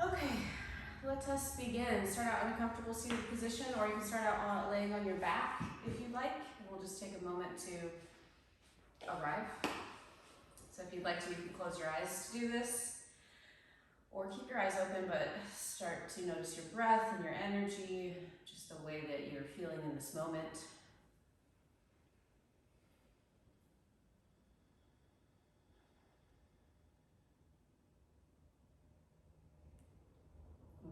Okay, let us begin. Start out in a comfortable seated position, or you can start out laying on your back if you'd like. We'll just take a moment to arrive. So if you'd like to, you can close your eyes to do this, or keep your eyes open, but start to notice your breath and your energy, just the way that you're feeling in this moment.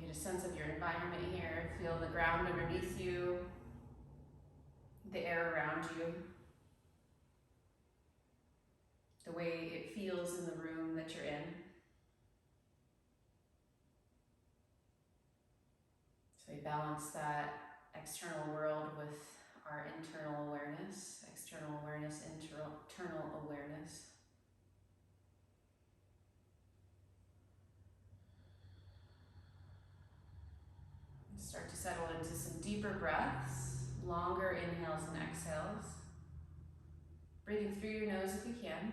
Get a sense of your environment here. Feel the ground underneath you, the air around you, the way it feels in the room that you're in. So we balance that external world with our internal awareness, external awareness, internal awareness. Start to settle into some deeper breaths, longer inhales and exhales. Breathing through your nose if you can.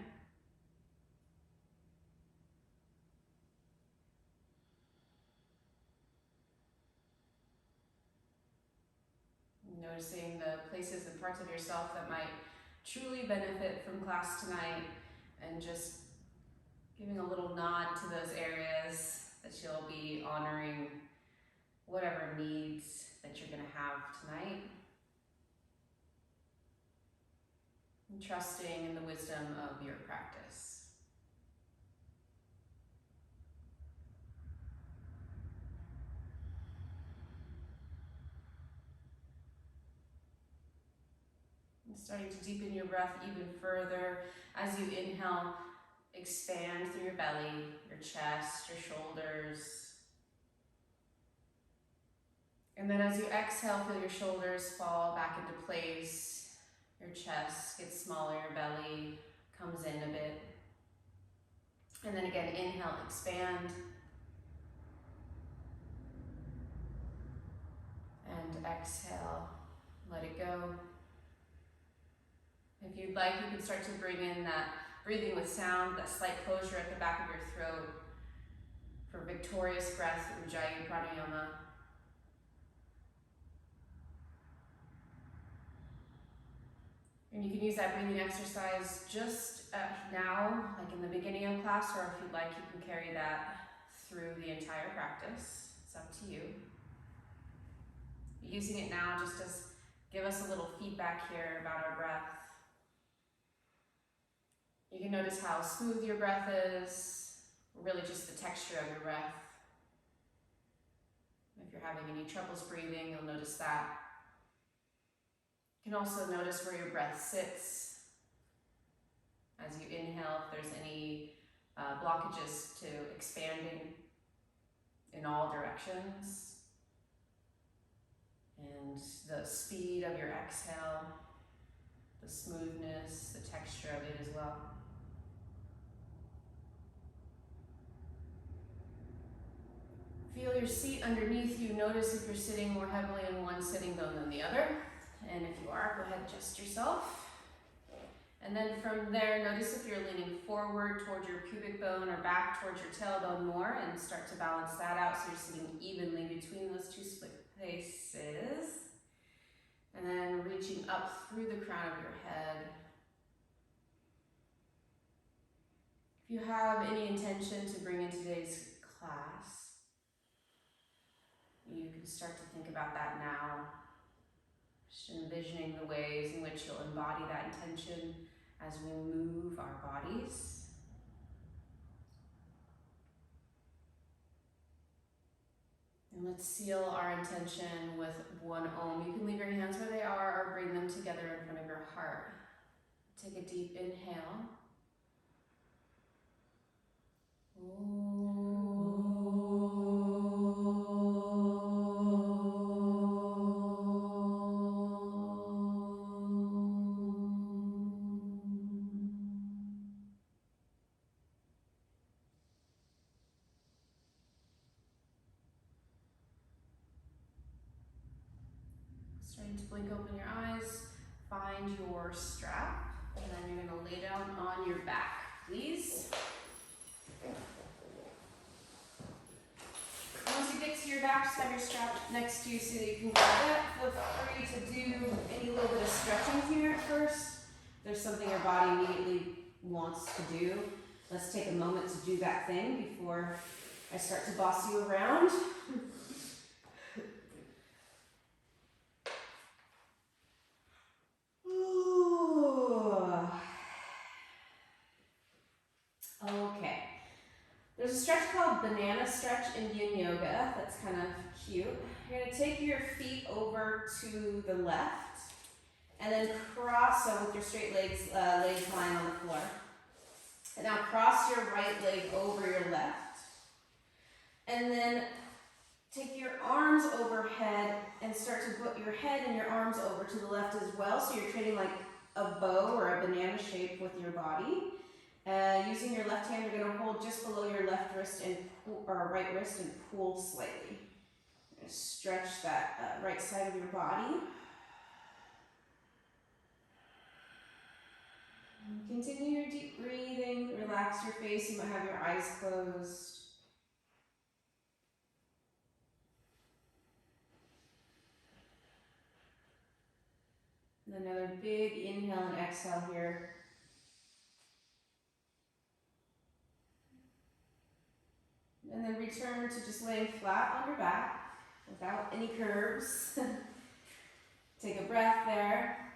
Noticing the places and parts of yourself that might truly benefit from class tonight, and just giving a little nod to those areas that you'll be honoring whatever needs that you're going to have tonight. And trusting in the wisdom of your practice. And starting to deepen your breath even further. As you inhale, expand through your belly, your chest, your shoulders. And then as you exhale, feel your shoulders fall back into place. Your chest gets smaller, your belly comes in a bit. And then again, inhale, expand. And exhale, let it go. If you'd like, you can start to bring in that breathing with sound, that slight closure at the back of your throat for victorious breath, Ujjayi Pranayama. And you can use that breathing exercise just now, like in the beginning of class, or if you'd like, you can carry that through the entire practice. It's up to you. Using it now just to give us a little feedback here about our breath. You can notice how smooth your breath is, really just the texture of your breath. If you're having any troubles breathing, you'll notice that. You can also notice where your breath sits. As you inhale, if there's any blockages to expanding in all directions. And the speed of your exhale, the smoothness, the texture of it as well. Feel your seat underneath you. Notice if you're sitting more heavily in one sitting bone than the other. And if you are, go ahead and adjust yourself. And then from there, notice if you're leaning forward towards your pubic bone or back towards your tailbone more, and start to balance that out so you're sitting evenly between those two split places. And then reaching up through the crown of your head. If you have any intention to bring in today's class, you can start to think about that now. Just envisioning the ways in which you'll embody that intention as we move our bodies. And let's seal our intention with one Om. You can leave your hands where they are or bring them together in front of your heart. Take a deep inhale. Om. Starting to blink open your eyes, find your strap, and then you're going to lay down on your back, please. your back, just have your strap next to you so that you can grab it. Feel free to do any little bit of stretching here at first. If there's something your body immediately wants to do, let's take a moment to do that thing before I start to boss you around. Okay. There's a stretch called banana stretch in yin yoga that's kind of cute. You're going to take your feet over to the left and then cross, so with your straight legs lying on the floor. And now cross your right leg over your left. And then take your arms overhead and start to put your head and your arms over to the left as well. So you're creating like a bow or a banana shape with your body. Using your left hand, you're going to hold just below your left wrist and pull, or right wrist and pull slightly. Stretch that right side of your body. And continue your deep breathing. Relax your face. You might have your eyes closed. And another big inhale and exhale here. And then return to just laying flat on your back without any curves. Take a breath there.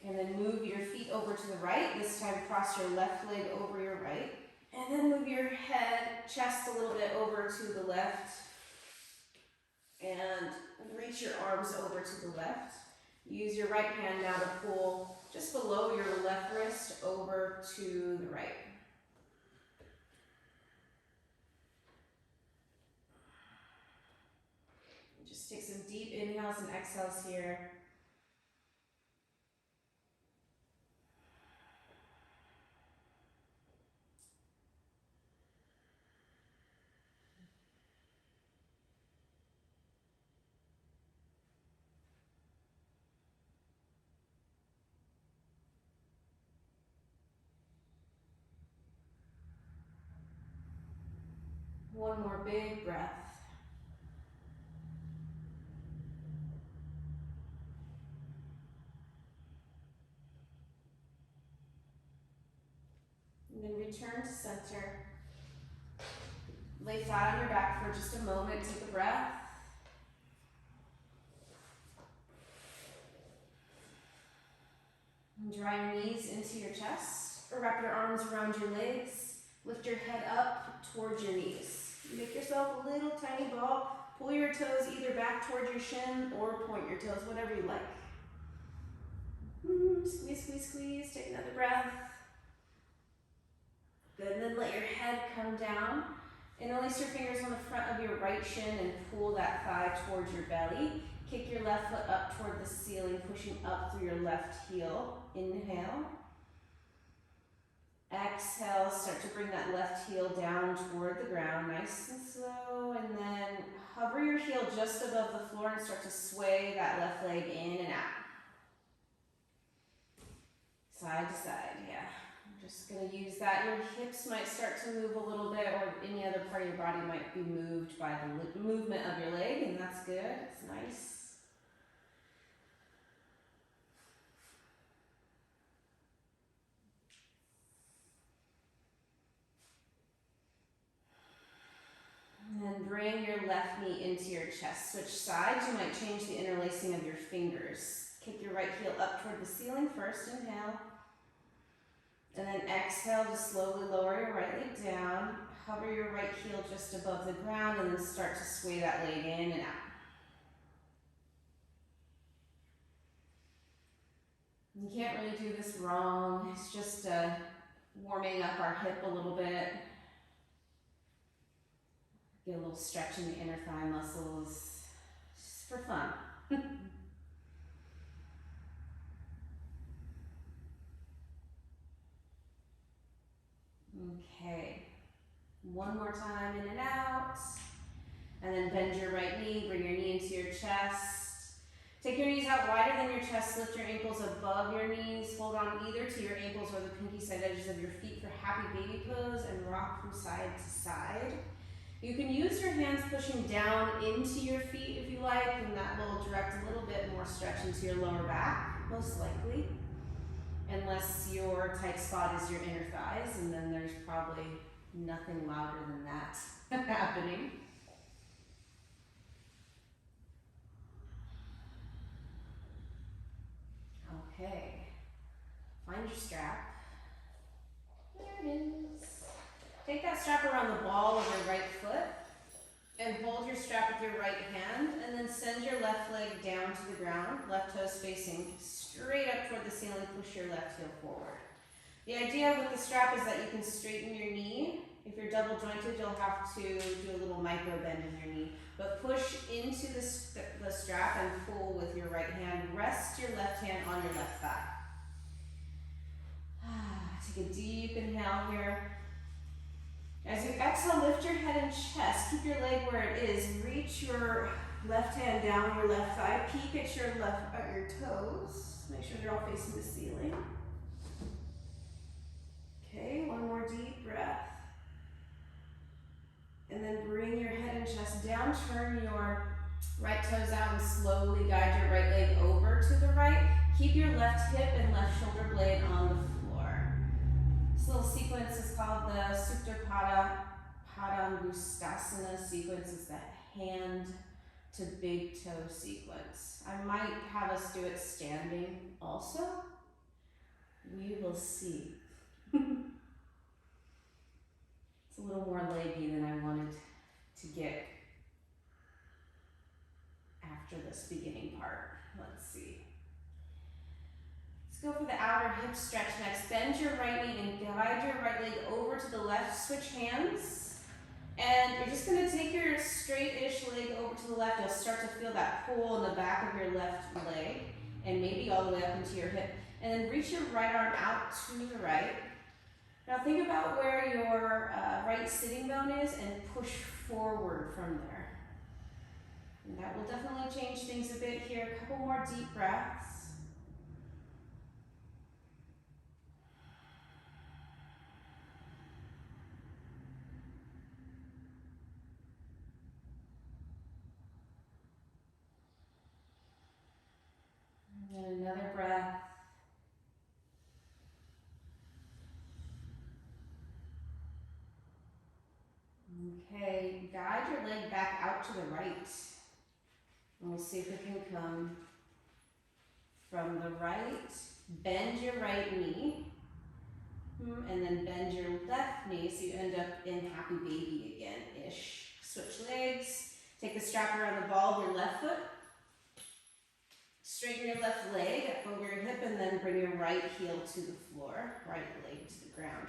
And then move your feet over to the right. This time cross your left leg over your right. And then move your head, chest a little bit over to the left. And reach your arms over to the left. Use your right hand now to pull just below your left wrist over to the right. Just take some deep inhales and exhales here. One more big breath. And then return to center. Lay flat on your back for just a moment. Take a breath. And draw your knees into your chest, or wrap your arms around your legs. Lift your head up towards your knees. Make yourself a little tiny ball. Pull your toes either back towards your shin or point your toes, whatever you like. Squeeze, squeeze, squeeze. Take another breath. Good, and then let your head come down. Interlace your fingers on the front of your right shin and pull that thigh towards your belly. Kick your left foot up toward the ceiling, pushing up through your left heel. Inhale. Exhale, start to bring that left heel down toward the ground, nice and slow, and then hover your heel just above the floor and start to sway that left leg in and out. Side to side, yeah. I'm just going to use that. Your hips might start to move a little bit, or any other part of your body might be moved by the movement of your leg, and that's good. It's nice. And then bring your left knee into your chest. Switch sides. You might change the interlacing of your fingers. Kick your right heel up toward the ceiling first. Inhale. And then exhale to slowly lower your right leg down. Hover your right heel just above the ground and then start to sway that leg in and out. You can't really do this wrong. It's just warming up our hip a little bit. Get a little stretch in the inner thigh muscles, just for fun. Okay, one more time, in and out. And then bend your right knee, bring your knee into your chest. Take your knees out wider than your chest, lift your ankles above your knees, hold on either to your ankles or the pinky side edges of your feet for happy baby pose and rock from side to side. You can use your hands pushing down into your feet if you like, and that will direct a little bit more stretch into your lower back, most likely. Unless your tight spot is your inner thighs, and then there's probably nothing louder than that happening. Okay, find your strap. There it is. Take that strap around the ball of your right foot and hold your strap with your right hand, and then send your left leg down to the ground, left toes facing straight up toward the ceiling, push your left heel forward. The idea with the strap is that you can straighten your knee. If you're double jointed, you'll have to do a little micro bend in your knee, but push into the strap and pull with your right hand. Rest your left hand on your left thigh. Take a deep inhale here. As you exhale, lift your head and chest. Keep your leg where it is. Reach your left hand down your left thigh. Peek at your toes. Make sure they're all facing the ceiling. Okay, one more deep breath. And then bring your head and chest down. Turn your right toes out and slowly guide your right leg over to the right. Keep your left hip and left shoulder blade on the floor. This little sequence is called the Supta Padangusthasana sequence. It's that hand to big toe sequence. I might have us do it standing also. We will see. It's a little more leggy than I wanted to get after this beginning part. Let's see. Let's go for the outer hip stretch next. Bend your right knee and guide your right leg over to the left. Switch hands. And you're just going to take your straight-ish leg over to the left. You'll start to feel that pull in the back of your left leg and maybe all the way up into your hip. And then reach your right arm out to the right. Now think about where your right sitting bone is and push forward from there. And that will definitely change things a bit here. A couple more deep breaths. And another breath. Okay, guide your leg back out to the right. And we'll see if it can come from the right. Bend your right knee. And then bend your left knee so you end up in happy baby again-ish. Switch legs. Take the strap around the ball of your left foot. Straighten your left leg up over your hip and then bring your right heel to the floor, right leg to the ground.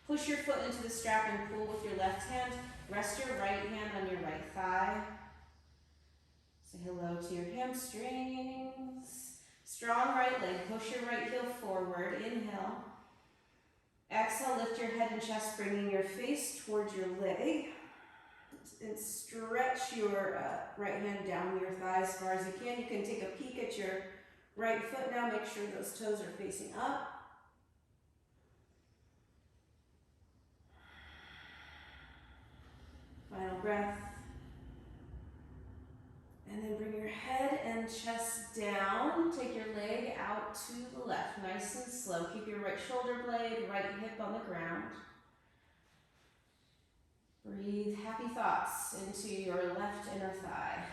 Push your foot into the strap and pull with your left hand. Rest your right hand on your right thigh. Say hello to your hamstrings. Strong right leg. Push your right heel forward. Inhale. Exhale, lift your head and chest, bringing your face towards your leg. And stretch your right hand down your thigh as far as you can. You can take a peek at your right foot now. Make sure those toes are facing up. Final breath. And then bring your head and chest down. Take your leg out to the left, nice and slow. Keep your right shoulder blade, right hip on the ground. Breathe happy thoughts into your left inner thigh.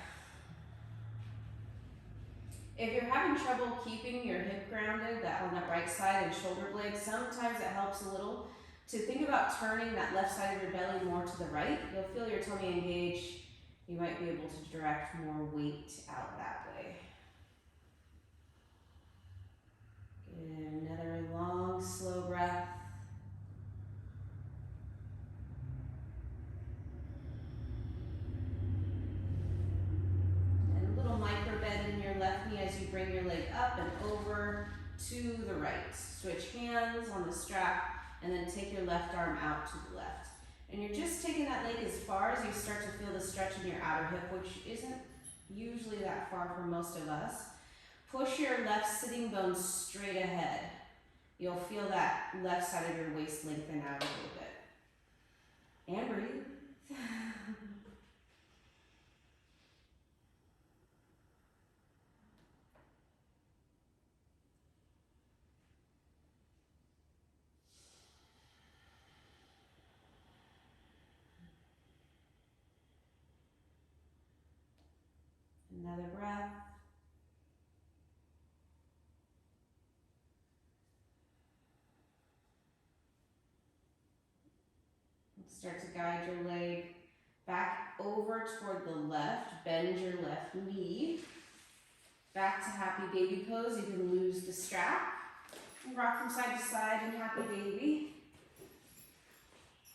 If you're having trouble keeping your hip grounded, that on that right side and shoulder blade, sometimes it helps a little to think about turning that left side of your belly more to the right. You'll feel your tummy engage. You might be able to direct more weight out that way. Good. Another long, slow breath. And a little micro bend in your left knee as you bring your leg up and over to the right. Switch hands on the strap and then take your left arm out to the left. And you're just taking that leg as far as you start to feel the stretch in your outer hip, which isn't usually that far for most of us. Push your left sitting bone straight ahead. You'll feel that left side of your waist lengthen out a little bit. And breathe. Another breath. Start to guide your leg back over toward the left. Bend your left knee. Back to happy baby pose. You can lose the strap. Rock from side to side in happy baby.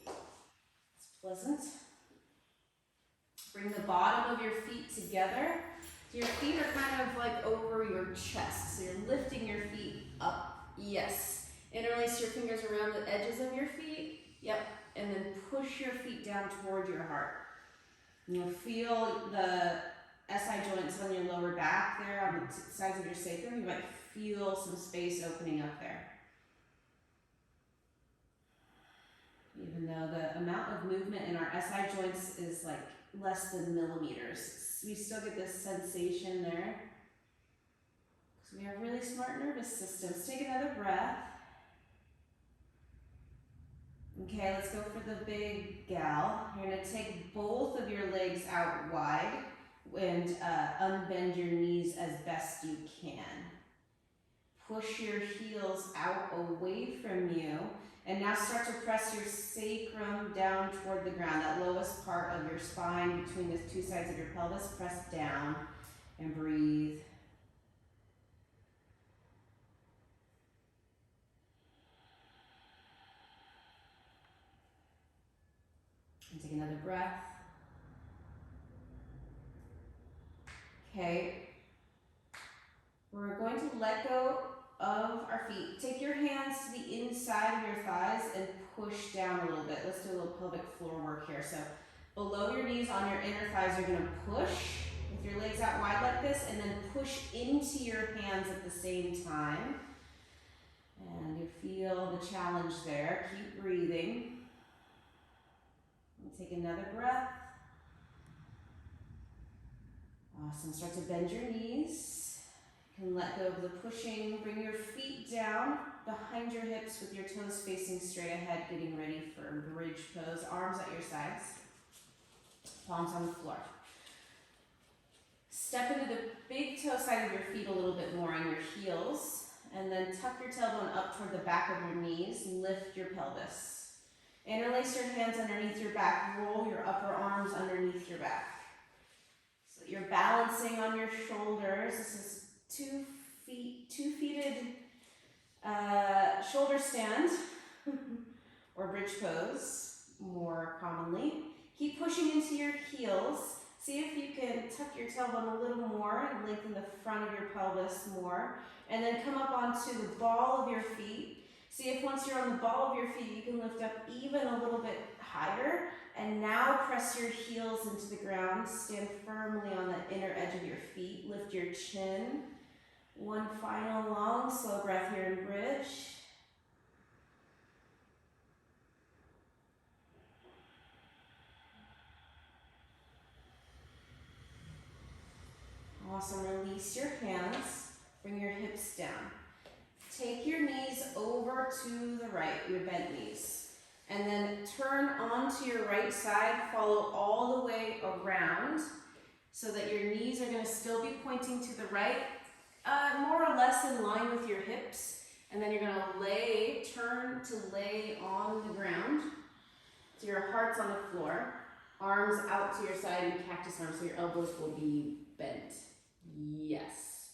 It's pleasant. Bring the bottom of your feet together. So your feet are kind of like over your chest. So you're lifting your feet up. Yes. Interlace your fingers around the edges of your feet. Yep. And then push your feet down toward your heart. And you'll feel the SI joints on your lower back there on the sides of your sacrum. You might feel some space opening up there. Even though the amount of movement in our SI joints is like less than millimeters, we still get this sensation there. Because we have really smart nervous systems. Take another breath. Okay, let's go for the big gal. You're going to take both of your legs out wide and unbend your knees as best you can. Push your heels out away from you. And now start to press your sacrum down toward the ground, that lowest part of your spine between the two sides of your pelvis. Press down and breathe. And take another breath. Okay. We're going to let go of our feet. Take your hands to the inside of your thighs and push down a little bit. Let's do a little pelvic floor work here. So below your knees on your inner thighs, you're going to push with your legs out wide like this, and then push into your hands at the same time. And you feel the challenge there. Keep breathing. And take another breath. Awesome. Start to bend your knees. You can let go of the pushing. Bring your feet down behind your hips with your toes facing straight ahead, getting ready for bridge pose. Arms at your sides. Palms on the floor. Step into the big toe side of your feet a little bit more on your heels. And then tuck your tailbone up toward the back of your knees. Lift your pelvis. Interlace your hands underneath your back. Roll your upper arms underneath your back. So that you're balancing on your shoulders. This is two-feeted shoulder stand or bridge pose more commonly. Keep pushing into your heels. See if you can tuck your tailbone a little more and lengthen the front of your pelvis more. And then come up onto the ball of your feet. See if once you're on the ball of your feet, you can lift up even a little bit higher. And now press your heels into the ground. Stand firmly on the inner edge of your feet. Lift your chin. One final long, slow breath here in bridge. Awesome. Release your hands. Bring your hips down. Take your knees over to the right, your bent knees. And then turn onto your right side. Follow all the way around so that your knees are going to still be pointing to the right. More or less in line with your hips, and then you're going to turn to lay on the ground. So your heart's on the floor, arms out to your side in cactus arms, so your elbows will be bent. Yes.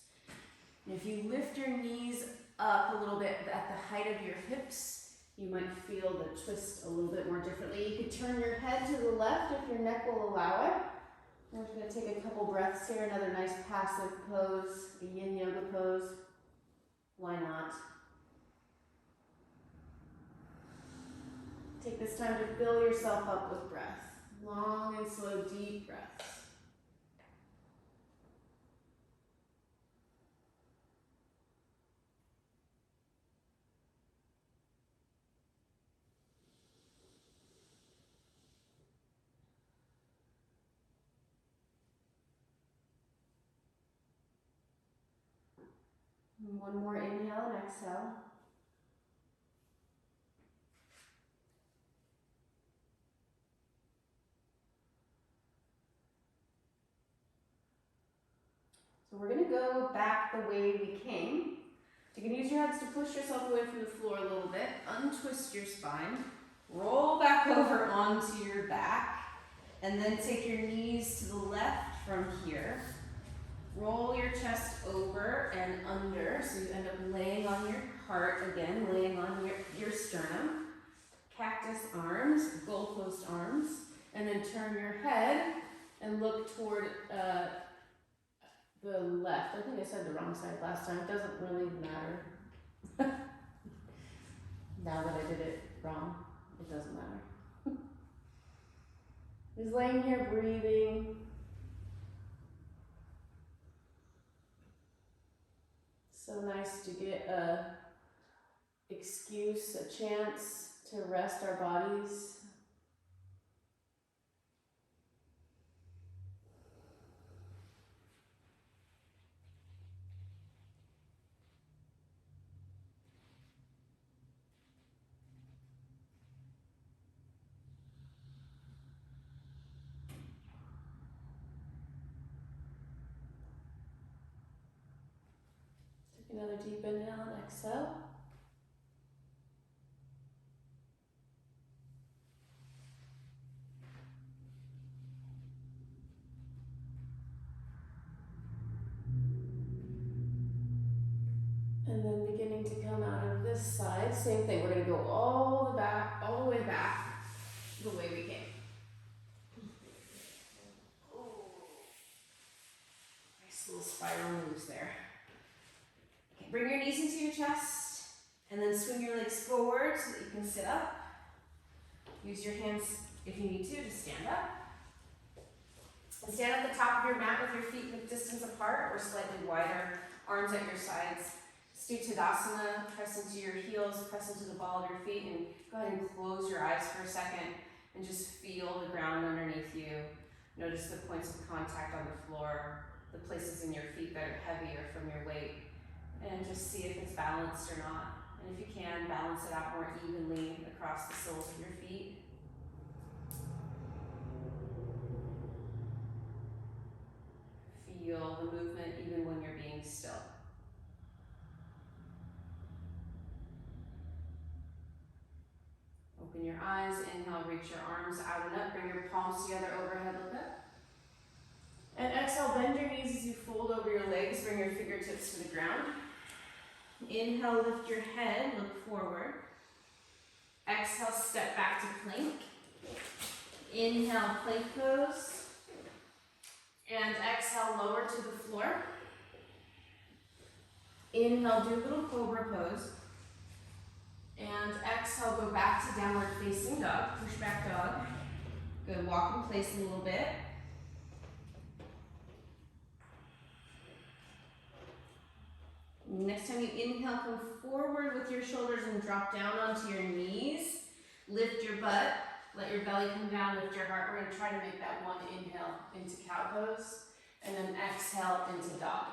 And if you lift your knees up a little bit at the height of your hips, you might feel the twist a little bit more differently. You could turn your head to the left if your neck will allow it. We're just going to take a couple breaths here, another nice passive pose, a yin yoga pose. Why not? Take this time to fill yourself up with breath. Long and slow, deep breaths. And one more inhale and exhale. So we're going to go back the way we came. You can use your hands to push yourself away from the floor a little bit. Untwist your spine. Roll back over onto your back. And then take your knees to the left from here. Roll your chest over and under. So you end up laying on your heart again, laying on your sternum. Cactus arms, goalpost arms. And then turn your head and look toward the left. I think I said the wrong side last time. It doesn't really matter. Now that I did it wrong, it doesn't matter. Just laying here, breathing. So nice to get a excuse, a chance to rest our bodies. Take another deep inhale and exhale. And then beginning to come out of this side, same thing. We're going to go all the way back, the way we came. Ooh. Nice little spiral moves there. Okay, bring your knees into your chest, and then swing your legs forward so that you can sit up. Use your hands if you need to stand up. And stand at the top of your mat with your feet hip distance apart or slightly wider, arms at your sides. Do Tadasana, press into your heels, press into the ball of your feet, and go ahead and close your eyes for a second and just feel the ground underneath you. Notice the points of contact on the floor, the places in your feet that are heavier from your weight, and just see if it's balanced or not. And if you can, balance it out more evenly across the soles of your feet. Feel the movement even when you're being still. Open your eyes, inhale, reach your arms out and up, bring your palms together, overhead, look up. And exhale, bend your knees as you fold over your legs, bring your fingertips to the ground. Inhale, lift your head, look forward. Exhale, step back to plank. Inhale, plank pose. And exhale, lower to the floor. Inhale, do a little cobra pose. And exhale, go back to downward facing dog, push back dog. Good, walk in place a little bit. Next time you inhale, come forward with your shoulders and drop down onto your knees. Lift your butt, let your belly come down, lift your heart. We're gonna try to make that one inhale into cow pose, and then exhale into dog.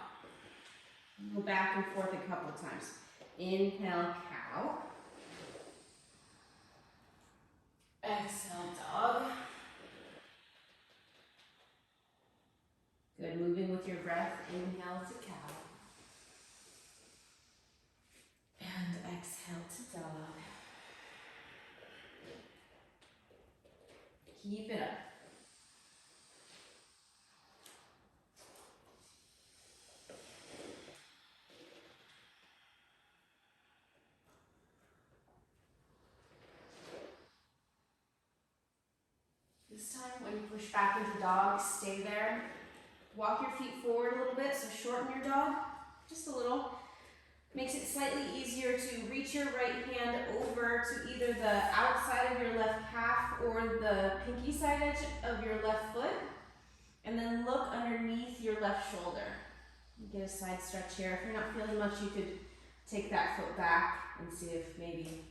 Go back and forth a couple times. Inhale, cow. Exhale, dog. Good, moving with your breath. Inhale to cow. And exhale to dog. Keep it up. This time, when you push back into dog, stay there. Walk your feet forward a little bit, so shorten your dog, just a little. Makes it slightly easier to reach your right hand over to either the outside of your left calf or the pinky side edge of your left foot. And then look underneath your left shoulder. Get a side stretch here. If you're not feeling much, you could take that foot back and see if maybe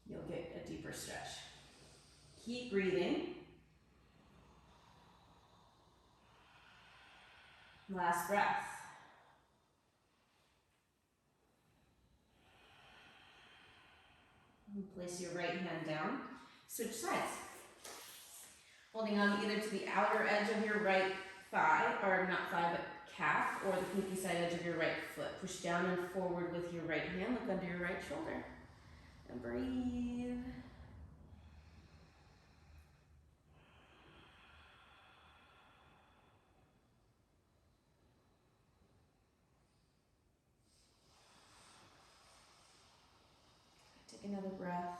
you'll get a deeper stretch. Keep breathing. Last breath. Place your right hand down. Switch sides. Holding on either to the outer edge of your right thigh, or not thigh, but calf, or the pinky side edge of your right foot. Push down and forward with your right hand. Look under your right shoulder. And breathe. Take another breath.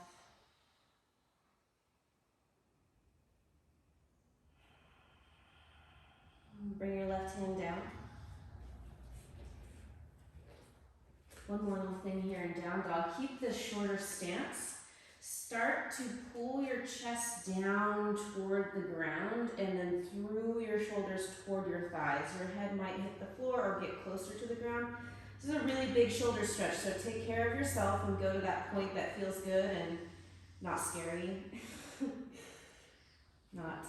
Bring your left hand down. One more little thing here in down dog. Keep this shorter stance. Start to pull your chest down toward the ground and then through your shoulders toward your thighs. Your head might hit the floor or get closer to the ground. This is a really big shoulder stretch, so take care of yourself and go to that point that feels good and not scary. Not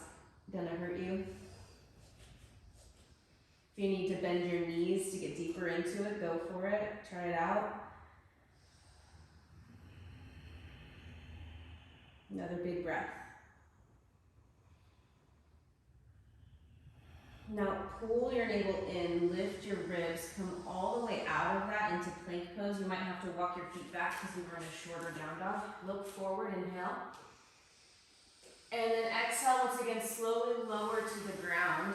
gonna hurt you. If you need to bend your knees to get deeper into it, go for it. Try it out. Another big breath. Now pull your navel in, lift your ribs, come all the way out of that into plank pose. You might have to walk your feet back because we were in a shorter down dog. Look forward, inhale. And then exhale, once again, slowly lower to the ground.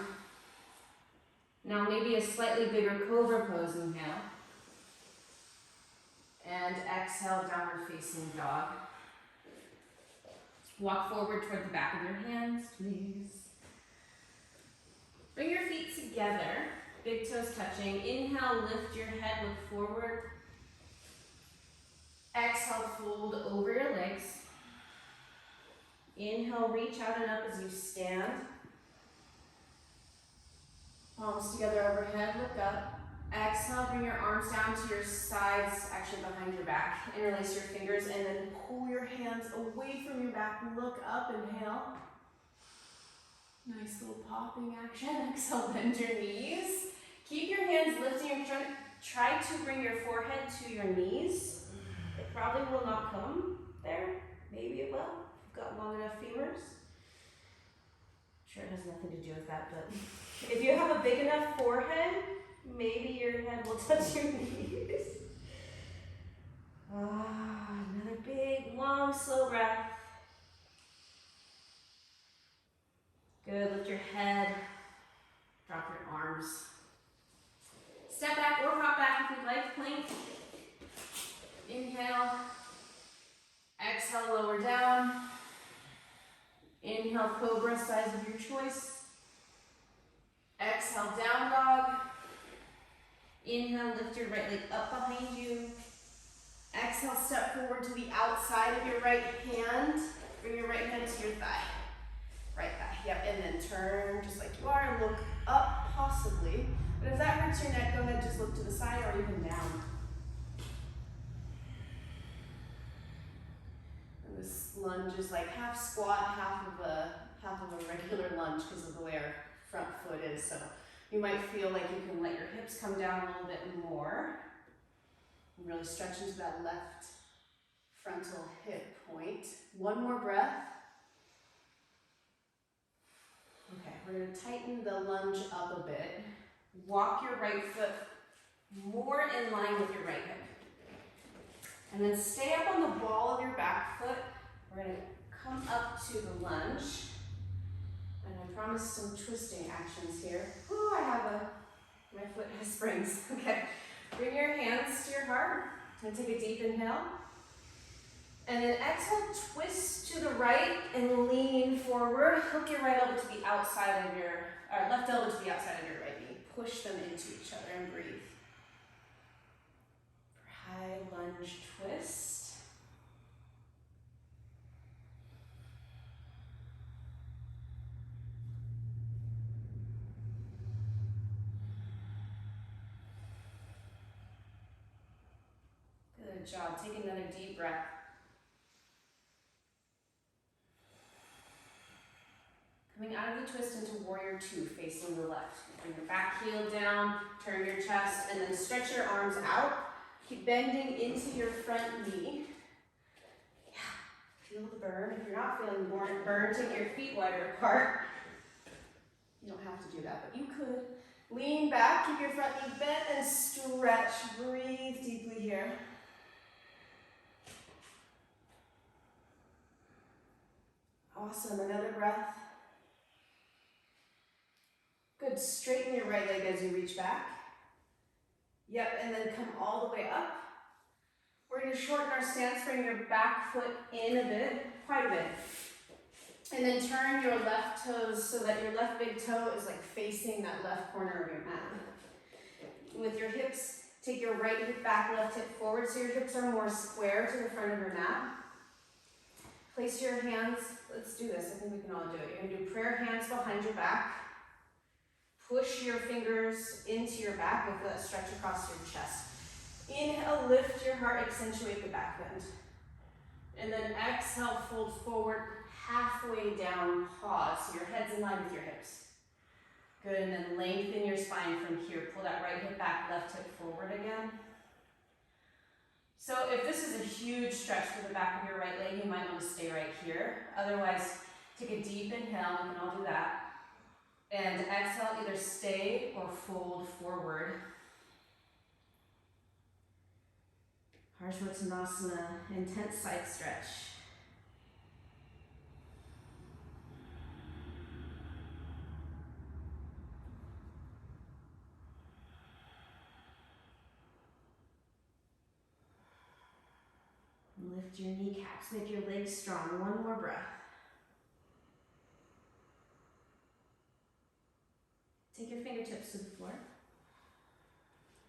Now maybe a slightly bigger cobra pose, inhale. And exhale, downward facing dog. Walk forward toward the back of your hands, please. Bring your feet together, big toes touching. Inhale, lift your head, look forward. Exhale, fold over your legs. Inhale, reach out and up as you stand. Palms together overhead, look up. Exhale, bring your arms down to your sides, actually behind your back. Interlace your fingers and then pull your hands away from your back. Look up, inhale. Nice little popping action. Exhale, bend your knees. Keep your hands lifting in front. Try to bring your forehead to your knees. It probably will not come there. Maybe it will. If you've got long enough femurs. Sure, it has nothing to do with that, but if you have a big enough forehead, maybe your head will touch your knees. Another big, long, slow breath. Good, lift your head, drop your arms. Step back or hop back if you'd like, plank. Inhale, exhale, lower down. Inhale, cobra, size of your choice. Exhale, down dog. Inhale, lift your right leg up behind you. Exhale, step forward to the outside of your right hand. Bring your right hand to your thigh. Right thigh, yep, and then turn just like you are and look up, possibly. But if that hurts your neck, go ahead, just look to the side or even down. And this lunge is like half squat, half of a regular lunge because of the way our front foot is. So you might feel like you can let your hips come down a little bit more. And really stretch into that left frontal hip point. One more breath. Okay, we're going to tighten the lunge up a bit. Walk your right foot more in line with your right hip. And then stay up on the ball of your back foot. We're going to come up to the lunge. And I promise some twisting actions here. Ooh, my foot has springs. Okay, bring your hands to your heart and take a deep inhale. And then exhale, twist to the right and lean forward. Hook your right elbow to the outside of your, or left elbow to the outside of your right knee. Push them into each other and breathe. For high lunge twist. Good job. Take another deep breath. Coming out of the twist into warrior two, facing the left. Bring your back heel down, turn your chest, and then stretch your arms out. Keep bending into your front knee. Yeah, Feel the burn. If you're not feeling burn, take your feet wider apart. You don't have to do that, but you could. Lean back, keep your front knee bent, and stretch. Breathe deeply here. Awesome, another breath. Good, straighten your right leg as you reach back. Yep, and then come all the way up. We're going to shorten our stance, bring your back foot in a bit, quite a bit. And then turn your left toes so that your left big toe is like facing that left corner of your mat. With your hips, take your right hip back, left hip forward so your hips are more square to the front of your mat. Place your hands, let's do this, I think we can all do it. You're going to do prayer hands behind your back. Push your fingers into your back and feel that stretch across your chest. Inhale, lift your heart, accentuate the back bend. And then exhale, fold forward, halfway down, pause. So your head's in line with your hips. Good, and then lengthen your spine from here. Pull that right hip back, left hip forward again. So if this is a huge stretch for the back of your right leg, you might want to stay right here. Otherwise, take a deep inhale, we can all do that. And exhale, either stay or fold forward. Parsvottanasana, intense side stretch. Lift your kneecaps, make your legs strong. One more breath. Take your fingertips to the floor.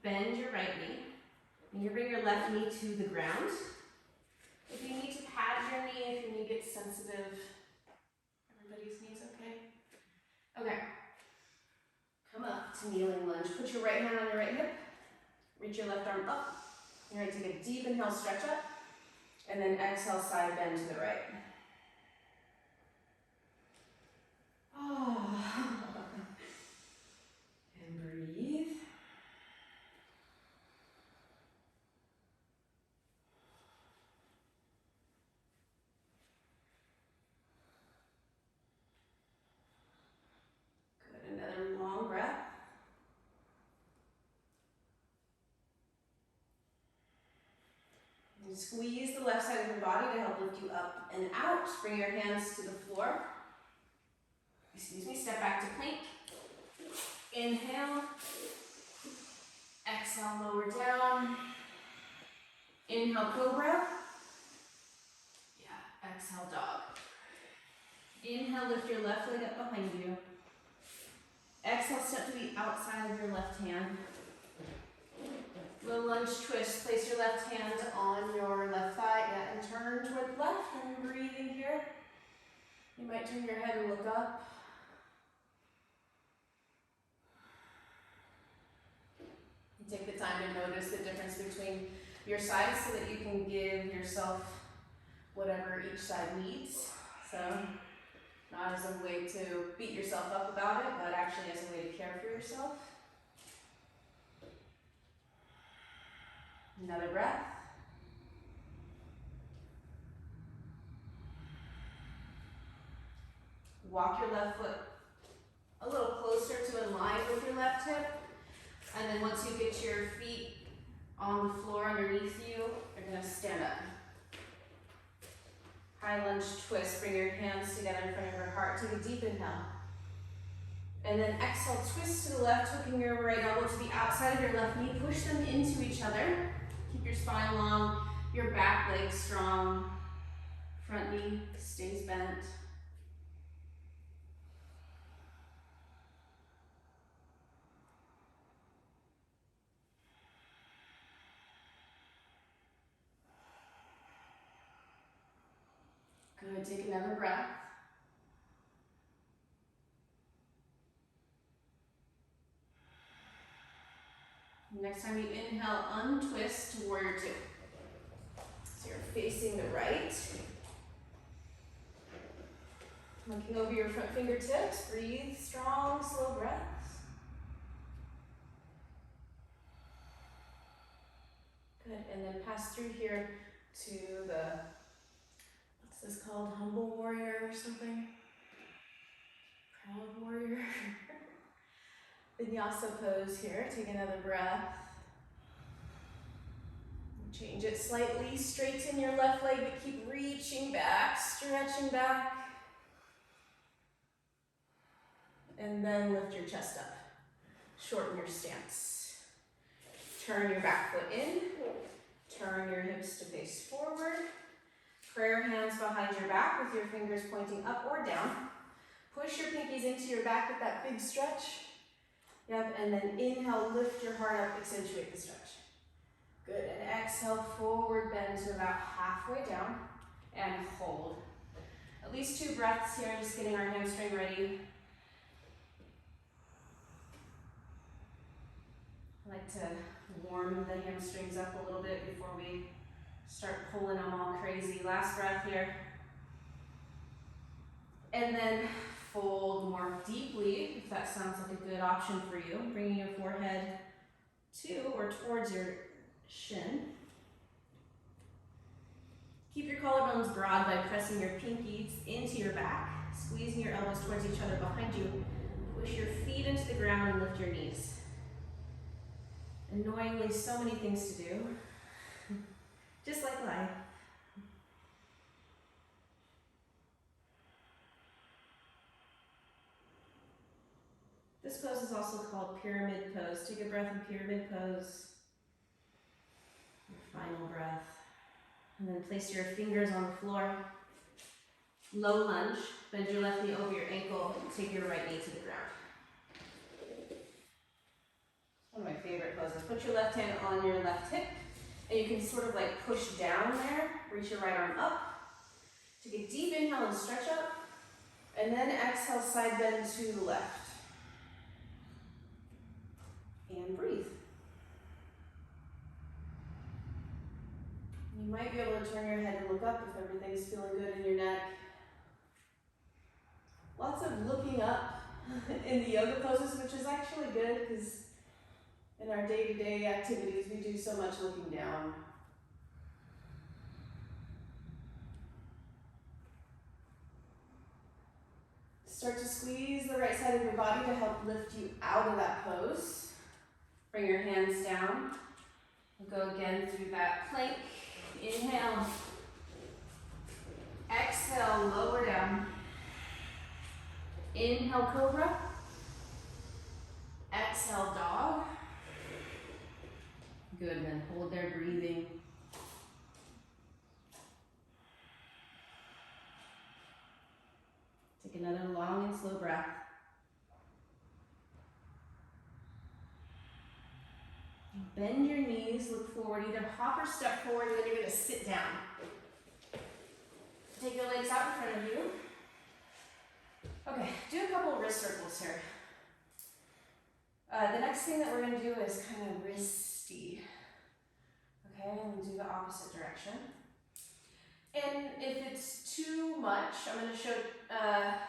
Bend your right knee. And you bring your left knee to the ground. If you need to pad your knee, if your knee gets sensitive, everybody's knee's okay. Okay. Come up to kneeling lunge. Put your right hand on your right hip. Reach your left arm up. You're going to take a deep inhale, stretch up. And then exhale, side bend to the right. Oh. And breathe. Good, another long breath. And squeeze the left side of your body to help lift you up and out. Bring your hands to the floor. Excuse me, step back to plank. Inhale. Exhale, lower down. Inhale, cobra. Yeah, exhale, dog. Inhale, lift your left leg up behind you. Exhale, step to the outside of your left hand. Little lunge twist. Place your left hand on your left thigh, yeah, and turn toward the left and breathe in here. You might turn your head and look up. Take the time to notice the difference between your sides so that you can give yourself whatever each side needs. So, not as a way to beat yourself up about it, but actually as a way to care for yourself. Another breath. Walk your left foot a little closer to in line with your left hip. And then once you get your feet on the floor underneath you, you're going to stand up. High lunge twist. Bring your hands together in front of your heart. Take a deep inhale. And then exhale, twist to the left, hooking your right elbow to the outside of your left knee. Push them into each other. Keep your spine long, your back leg strong. Front knee stays bent. Good, take another breath. Next time you inhale, untwist to warrior two. So you're facing the right. Looking over your front fingertips, breathe, strong, slow breaths. Good, and then pass through here to the, let's This is called humble warrior or something. Proud warrior. Vinyasa pose here. Take another breath. Change it slightly. Straighten your left leg, but keep reaching back, stretching back. And then lift your chest up. Shorten your stance. Turn your back foot in. Turn your hips to face forward. Prayer hands behind your back with your fingers pointing up or down. Push your pinkies into your back with that big stretch. Yep, and then inhale, lift your heart up, accentuate the stretch. Good, and exhale, forward bend to about halfway down, and hold. At least 2 breaths here, just getting our hamstring ready. I like to warm the hamstrings up a little bit before we start pulling them all crazy. Last breath here. And then fold more deeply, if that sounds like a good option for you. Bringing your forehead to or towards your shin. Keep your collarbones broad by pressing your pinkies into your back, squeezing your elbows towards each other behind you. Push your feet into the ground and lift your knees. Annoyingly, so many things to do, just like life. This pose is also called pyramid pose. Take a breath in pyramid pose. Your final breath. And then place your fingers on the floor. Low lunge. Bend your left knee over your ankle. Take your right knee to the ground. One of my favorite poses. Put your left hand on your left hip. And you can sort of like push down there. Reach your right arm up. Take a deep inhale and stretch up. And then exhale, side bend to the left. And breathe. You might be able to turn your head and look up if everything's feeling good in your neck. Lots of looking up in the yoga poses, which is actually good because in our day-to-day activities, we do so much looking down. Start to squeeze the right side of your body to help lift you out of that pose. Bring your hands down. We'll go again through that plank. Inhale. Exhale, lower down. Inhale, cobra. Exhale, dog. Good, and then hold there, breathing. Take another long and slow breath. Bend your knees, look forward, either hop or step forward, and then you're going to sit down. Take your legs out in front of you. Okay, do a couple wrist circles here. The next thing that we're going to do is kind of wristy. Okay, and we'll do the opposite direction. And if it's too much, I'm going to show,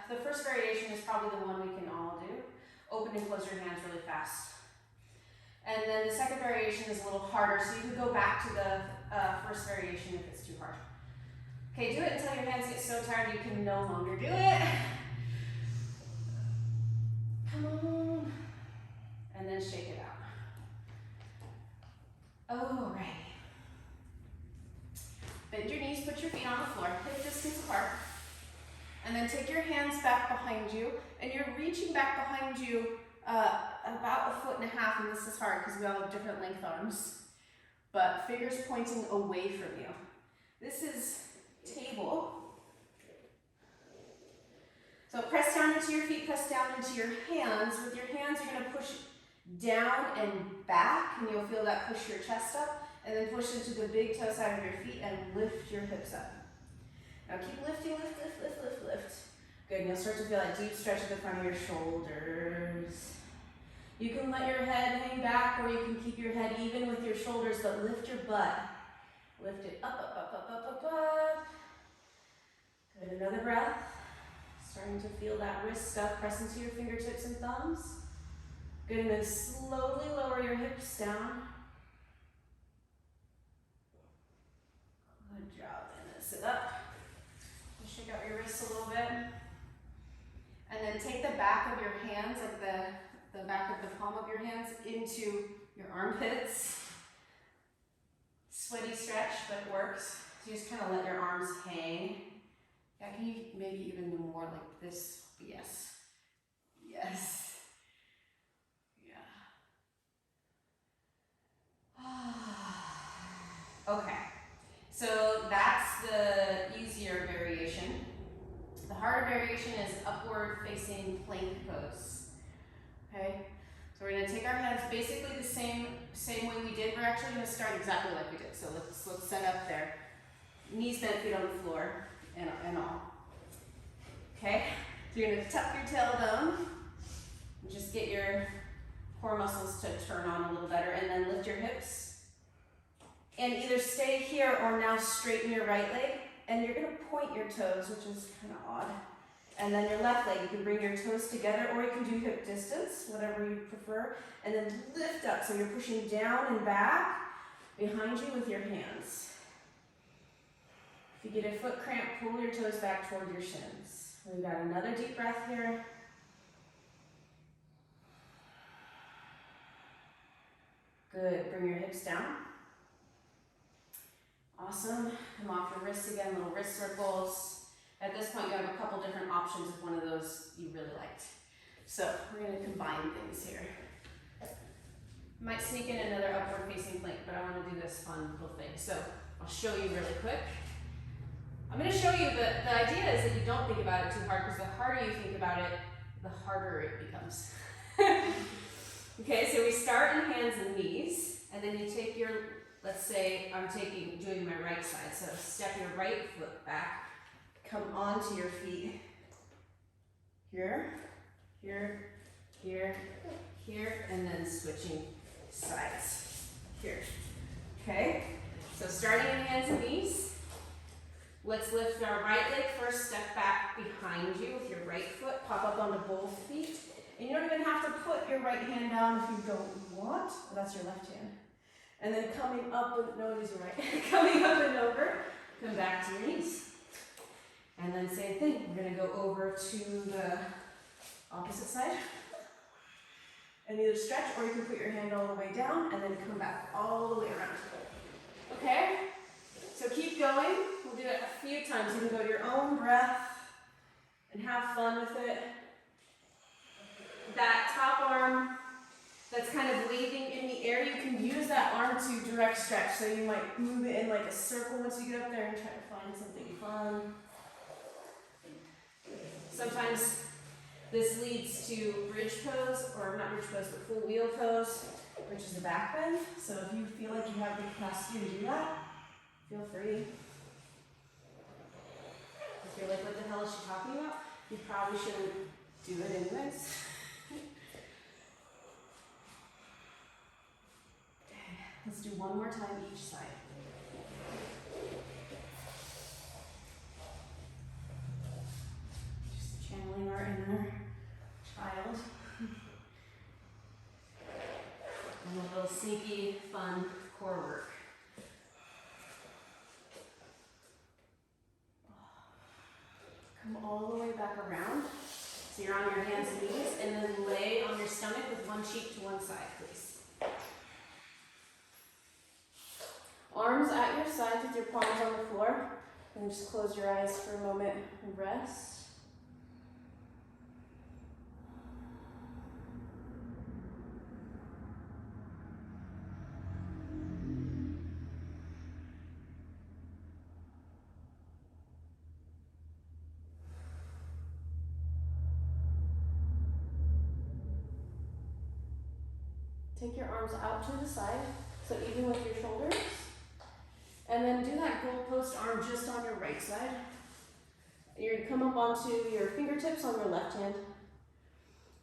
the first variation is probably the one we can all do. Open and close your hands really fast. And then the second variation is a little harder, so you can go back to the first variation if it's too hard. Okay, do it until your hands get so tired you can no longer do it. Come on. And then shake it out. Alrighty. Bend your knees, put your feet on the floor, hip distance apart. And then take your hands back behind you, and you're reaching back behind you about 1.5 feet, and this is hard because we all have different length arms, but fingers pointing away from you. This is table. So press down into your feet, press down into your hands. With your hands, you're going to push down and back, and you'll feel that push your chest up, and then push into the big toe side of your feet and lift your hips up. Now keep lifting, lift, lift, lift, lift, lift. Good, and you'll start to feel that deep stretch at the front of your shoulders. You can let your head hang back, or you can keep your head even with your shoulders, but lift your butt. Lift it up, up, up, up, up, up, up. Good, another breath. Starting to feel that wrist stuff press into your fingertips and thumbs. Good, and then slowly lower your hips down. Good job, and then sit up. wrists a little bit. And then take the back of your hands, like the back of the palm of your hands, into your armpits. Sweaty stretch, but it works. So you just kind of let your arms hang. Yeah, can you maybe even do more like this? Yes. Yes. Yeah. Okay. So that's the easier variation. The harder variation is upward facing plank pose. Okay? So we're going to take our hands basically the same way we did. We're actually going to start exactly like we did. So let's set up there. Knees bent, feet on the floor, and all. Okay? So you're going to tuck your tailbone. And just get your core muscles to turn on a little better, and then lift your hips. And either stay here or now straighten your right leg. And you're going to point your toes, which is kind of odd. And then your left leg, you can bring your toes together, or you can do hip distance, whatever you prefer. And then lift up, so you're pushing down and back behind you with your hands. If you get a foot cramp, pull your toes back toward your shins. We've got another deep breath here. Good, bring your hips down. Awesome, come off your wrists again, little wrist circles. At this point, you have a couple different options if one of those you really liked. So we're going to combine things here. Might sneak in another upward facing plank, but I want to do this fun little thing. So I'll show you really quick. I'm going to show you the idea is that you don't think about it too hard, because the harder you think about it, the harder it becomes. Okay, so we start in hands and knees, and then you take your, let's say I'm doing my right side, so step your right foot back, come onto your feet, here, here, here, here, and then switching sides, here. Okay, so starting in hands and knees, let's lift our right leg first, step back behind you with your right foot, pop up onto both feet. And you don't even have to put your right hand down if you don't want. Well, that's your left hand. And then coming up with, no, it is your right. Coming up and over, come back to your knees. And then same thing, we're gonna go over to the opposite side. And either stretch, or you can put your hand all the way down and then come back all the way around. Okay? So keep going. We'll do it a few times. You can go to your own breath and have fun with it. That top arm that's kind of waving in the air, you can use that arm to direct stretch. So you might move it in like a circle once you get up there and try to find something fun. Sometimes this leads to bridge pose, or not bridge pose, but full wheel pose, which is a back bend. So if you feel like you have the capacity to do that, feel free. If you're like, what the hell is she talking about? You probably shouldn't do it anyways. Let's do one more time each side. Just channeling our inner child. And a little sneaky, fun core work. Come all the way back around. So you're on your hands and knees, and then lay on your stomach with one cheek to one side, please. Arms at your sides with your palms on the floor. And just close your eyes for a moment and rest. Take your arms out to the side, so even with your shoulders. And then do that goalpost arm just on your right side. You're gonna come up onto your fingertips on your left hand.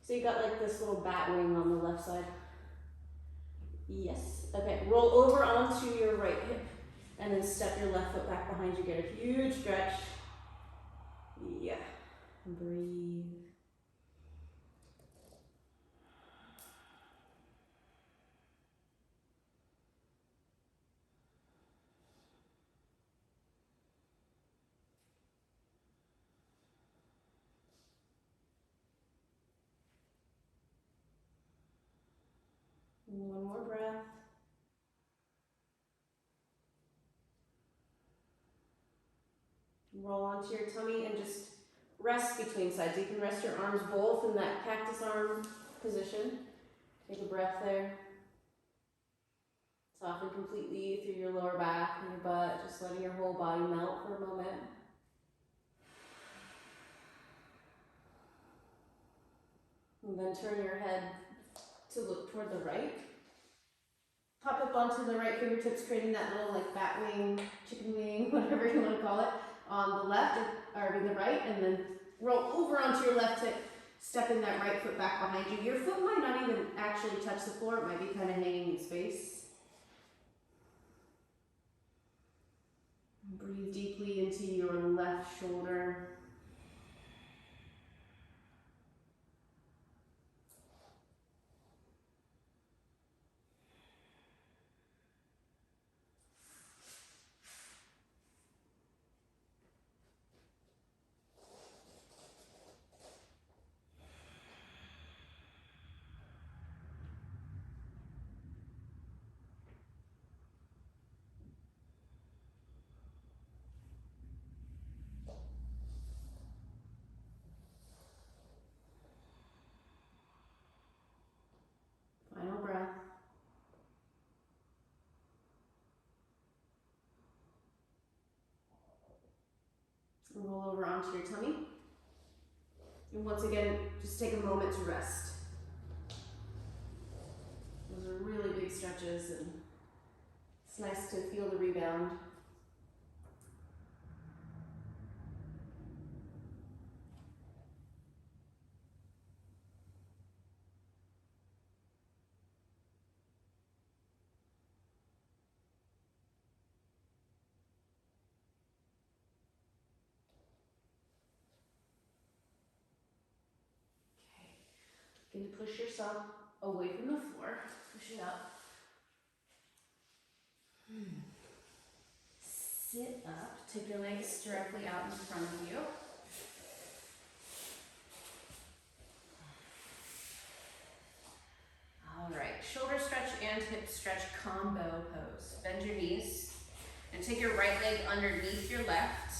So you got like this little bat wing on the left side. Yes. Okay, roll over onto your right hip and then step your left foot back behind you. Get a huge stretch. Yeah. Breathe. Roll onto your tummy and just rest between sides. You can rest your arms both in that cactus arm position. Take a breath there. Soften completely through your lower back and your butt, just letting your whole body melt for a moment. And then turn your head to look toward the right. Hop up onto the right fingertips, creating that little like bat wing, chicken wing, whatever you want to call it, on the left, or the right, and then roll over onto your left hip, stepping that right foot back behind you. Your foot might not even actually touch the floor, it might be kind of hanging in space. Breathe deeply into your left shoulder. Final breath. Roll over onto your tummy. And once again, just take a moment to rest. Those are really big stretches, and it's nice to feel the rebound. Begin to push yourself away from the floor. Push it up. Sit up. Take your legs directly out in front of you. All right, shoulder stretch and hip stretch combo pose. Bend your knees and take your right leg underneath your left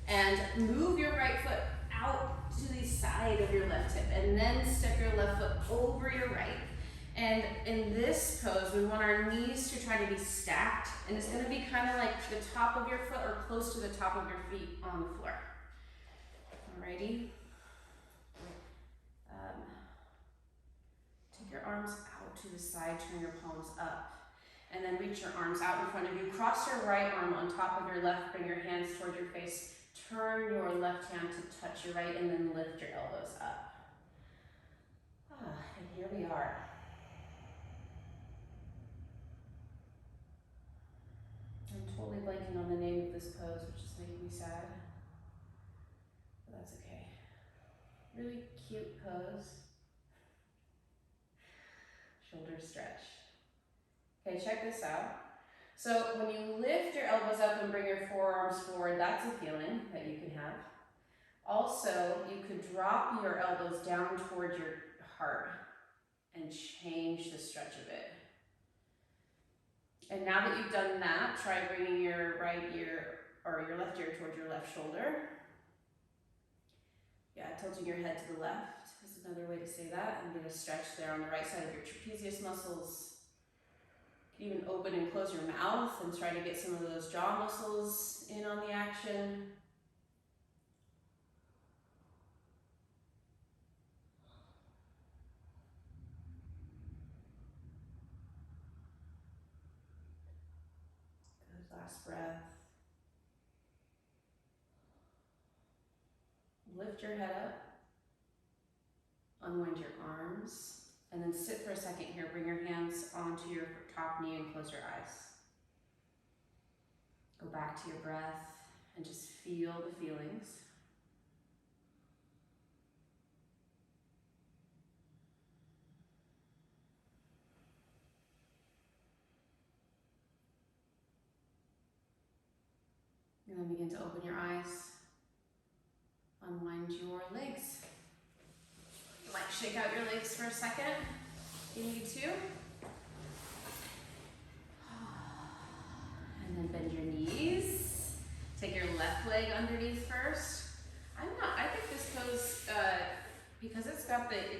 and move your right foot out to the side of your left hip, and then step your left foot over your right. And in this pose, we want our knees to try to be stacked, and it's going to be kind of like the top of your foot or close to the top of your feet on the floor. Alrighty. Take your arms out to the side, turn your palms up, and then reach your arms out in front of you. Cross your right arm on top of your left, bring your hands toward your face. Turn your left hand to touch your right, and then lift your elbows up. And here we are. I'm totally blanking on the name of this pose, which is making me sad. But that's okay. Really cute pose. Shoulder stretch. Okay, check this out. So when you lift your elbows up and bring your forearms forward, that's a feeling that you can have. Also, you could drop your elbows down towards your heart and change the stretch of it. And now that you've done that, try bringing your right ear or your left ear towards your left shoulder. Yeah, tilting your head to the left is another way to say that. I'm going to stretch there on the right side of your trapezius muscles. You can even open and close your mouth and try to get some of those jaw muscles in on the action. Good, last breath. Lift your head up. Unwind your arms. And then sit for a second here. Bring your hands onto your top knee and close your eyes. Go back to your breath and just feel the feelings. And then begin to open your eyes. Unwind your legs. You might shake out your legs for a second. You need to. And then bend your knees. Take your left leg underneath first. I think this pose, because it's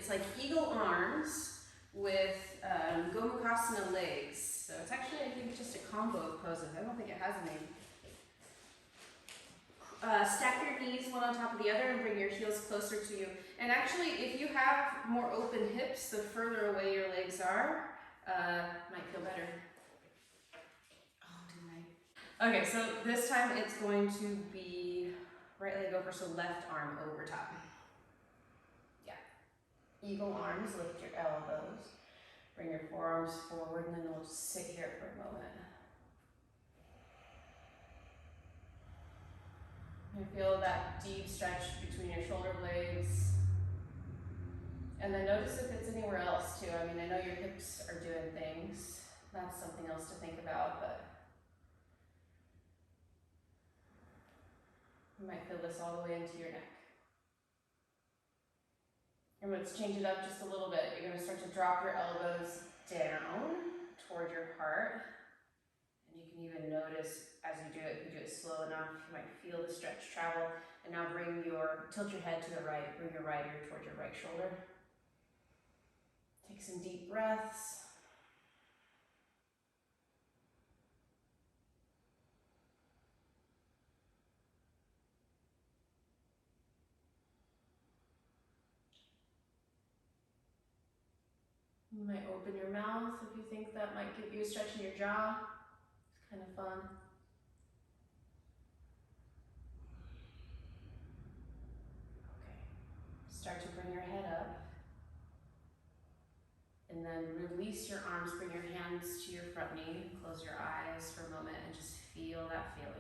like eagle arms with Gomukhasana legs. So it's actually, I think, just a combo of poses. I don't think it has a name. Stack your knees one on top of the other and bring your heels closer to you. And actually, if you have more open hips, the further away your legs are, might feel better. Oh, didn't I? Okay, so this time it's going to be right leg over, so left arm over top. Yeah. Eagle arms, lift your elbows. Bring your forearms forward, and then we'll just sit here for a moment. You feel that deep stretch between your shoulder blades. And then notice if it's anywhere else too. I mean, I know your hips are doing things. That's something else to think about, but you might feel this all the way into your neck. And let's change it up just a little bit. You're going to start to drop your elbows down toward your heart. And you can even notice as you do it, if you do it slow enough, you might feel the stretch travel. And now tilt your head to the right, bring your right ear toward your right shoulder. Take some deep breaths. You might open your mouth if you think that might give you a stretch in your jaw. It's kind of fun. Okay. Start to bring your head up. And then release your arms, bring your hands to your front knee. Close your eyes for a moment and just feel that feeling.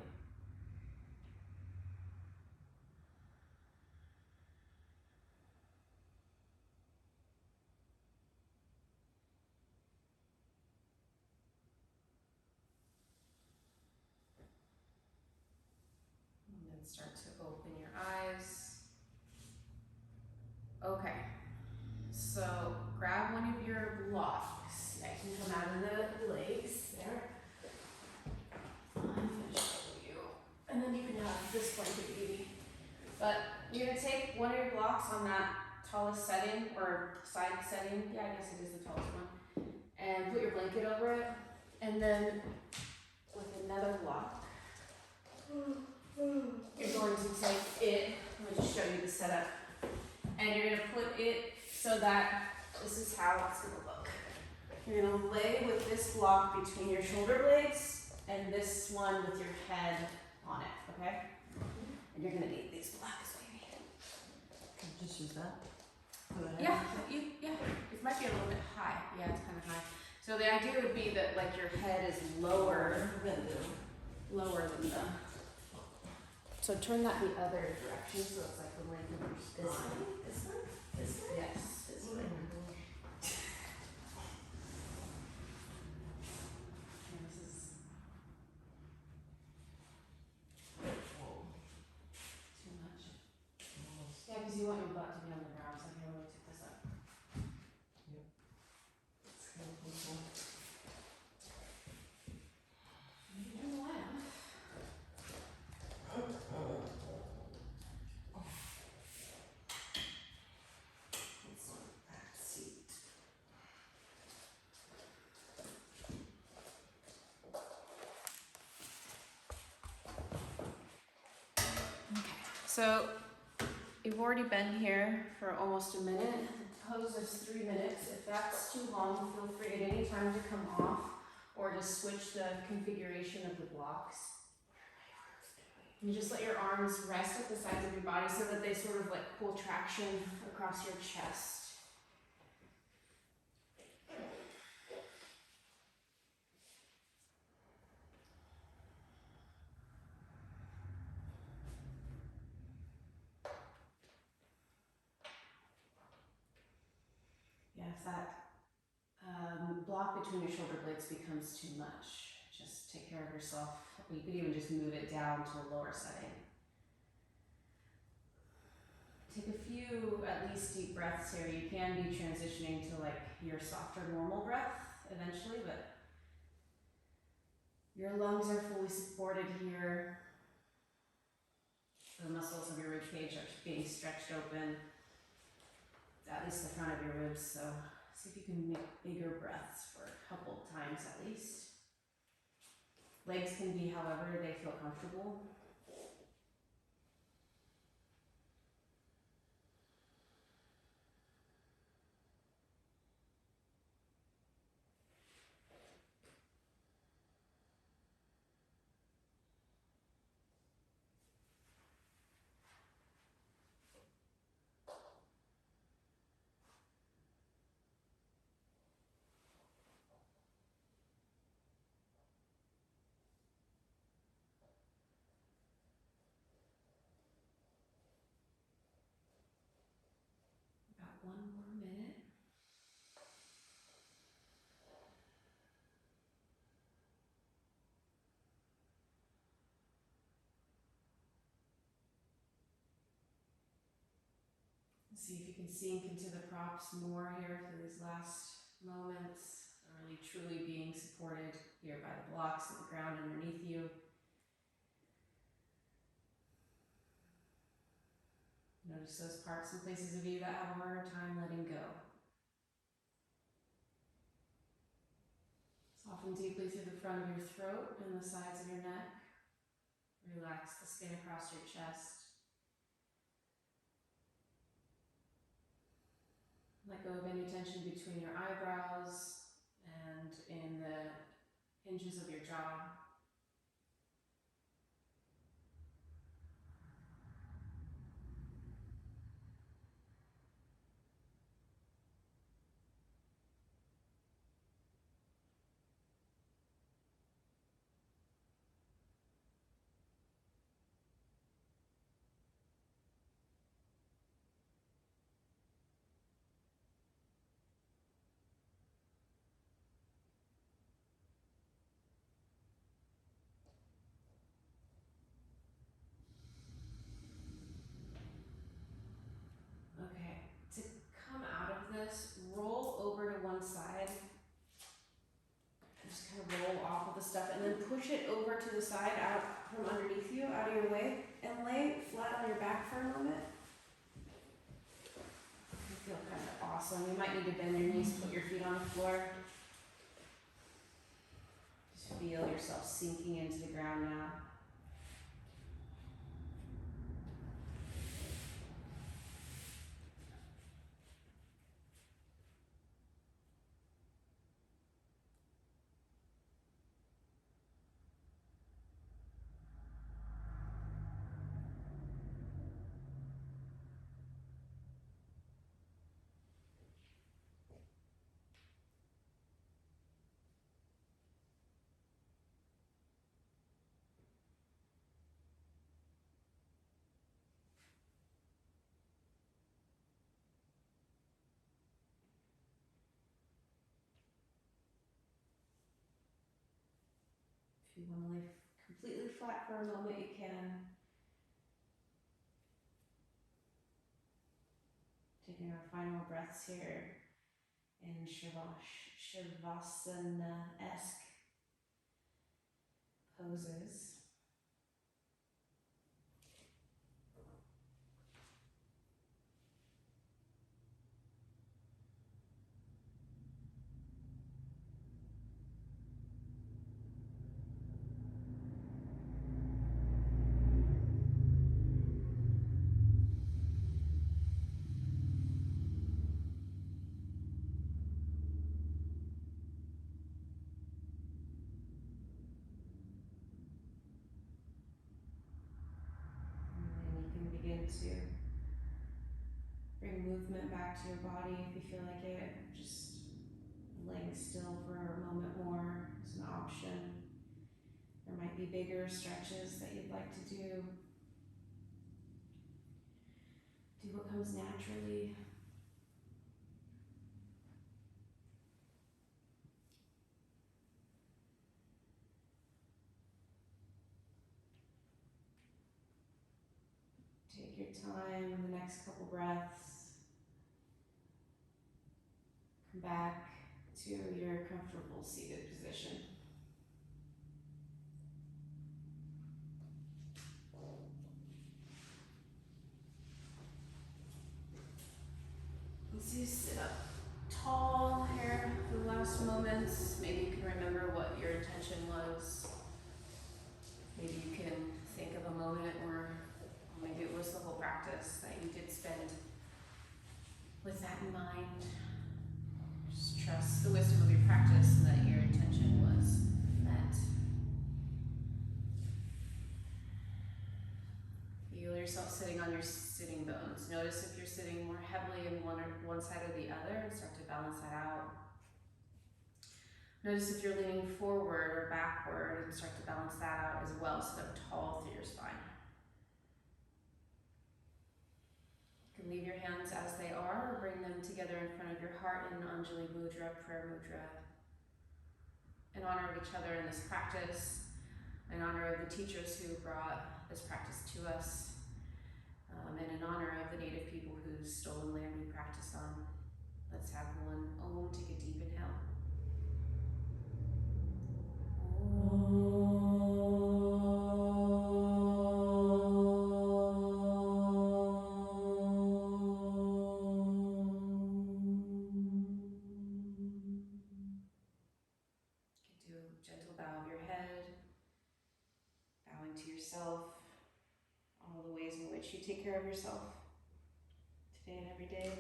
Start to open your eyes. Okay, so grab one of your blocks that can come out of the legs there. I'm going to show you. And then you can have this blanket baby. But you're going to take one of your blocks on that tallest setting, or side setting, yeah, I guess it is the tallest one, and put your blanket over it. And then with another block, you're going to take it, let me just show you the setup, and you're going to put it so that this is how it's going to look. You're going to lay with this block between your shoulder blades and this one with your head on it, okay? And you're going to need these blocks, baby. Can you just use that? Yeah, it might be a little bit high. Yeah, it's kind of high. So the idea would be that like your head is lower than the. So turn that the other direction, so it's like the length of your spine. This one? This one? Yes, this way. And this is too much. Yeah, because you want your butt to be on the ground, so here, let me take this up. Yep. It's kind of cool. You can turn the light on. So you've already been here for almost a minute. The pose is 3 minutes. If that's too long, feel free at any time to come off or to switch the configuration of the blocks. You just let your arms rest at the sides of your body so that they sort of like pull traction across your chest. Yeah, if that block between your shoulder blades becomes too much, just take care of yourself. You could even just move it down to a lower setting. Take a few, at least, deep breaths here. You can be transitioning to like your softer normal breath eventually, but your lungs are fully supported here. The muscles of your rib cage are being stretched open, at least the front of your ribs, so see if you can make bigger breaths for a couple times at least. Legs can be however they feel comfortable. About one more minute. See if you can sink into the props more here for these last moments. Really truly being supported here by the blocks and the ground underneath you. Notice those parts and places of you that have a harder time letting go. Soften deeply through the front of your throat and the sides of your neck. Relax the skin across your chest. Let go of any tension between your eyebrows and in the hinges of your jaw. Okay, to come out of this, roll over to one side. Just kind of roll off of the stuff and then push it over to the side out from underneath you, out of your way, and lay flat on your back for a moment. You feel kind of awesome. You might need to bend your knees, put your feet on the floor. Just feel yourself sinking into the ground now. If you want to lay completely flat for a moment, you can. Taking our final breaths here in Shavasana-esque poses. To bring movement back to your body if you feel like it. Just laying still for a moment more is an option. There might be bigger stretches that you'd like to do. Do what comes naturally. Take your time in the next couple breaths. Come back to your comfortable seated position. So you sit up tall here for the last moments. Maybe you can remember what your intention was. Maybe you can think of a moment where maybe it was the whole practice that you did spend with that in mind. Just trust the wisdom of your practice and that your intention was met. Feel yourself sitting on your sitting bones. Notice if you're sitting more heavily in one side or the other and start to balance that out. Notice if you're leaning forward or backward and start to balance that out as well, sit up tall through your spine. You can leave your hands as they are or bring them together in front of your heart in Anjali Mudra, prayer mudra. In honor of each other in this practice, in honor of the teachers who brought this practice to us, and in honor of the native people whose stolen land we practice on. Let's have one Om, take a deep inhale. Do a gentle bow of your head, bowing to yourself, all the ways in which you take care of yourself today and every day.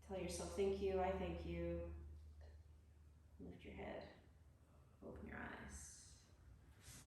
Tell yourself, thank you, I thank you. Lift your head.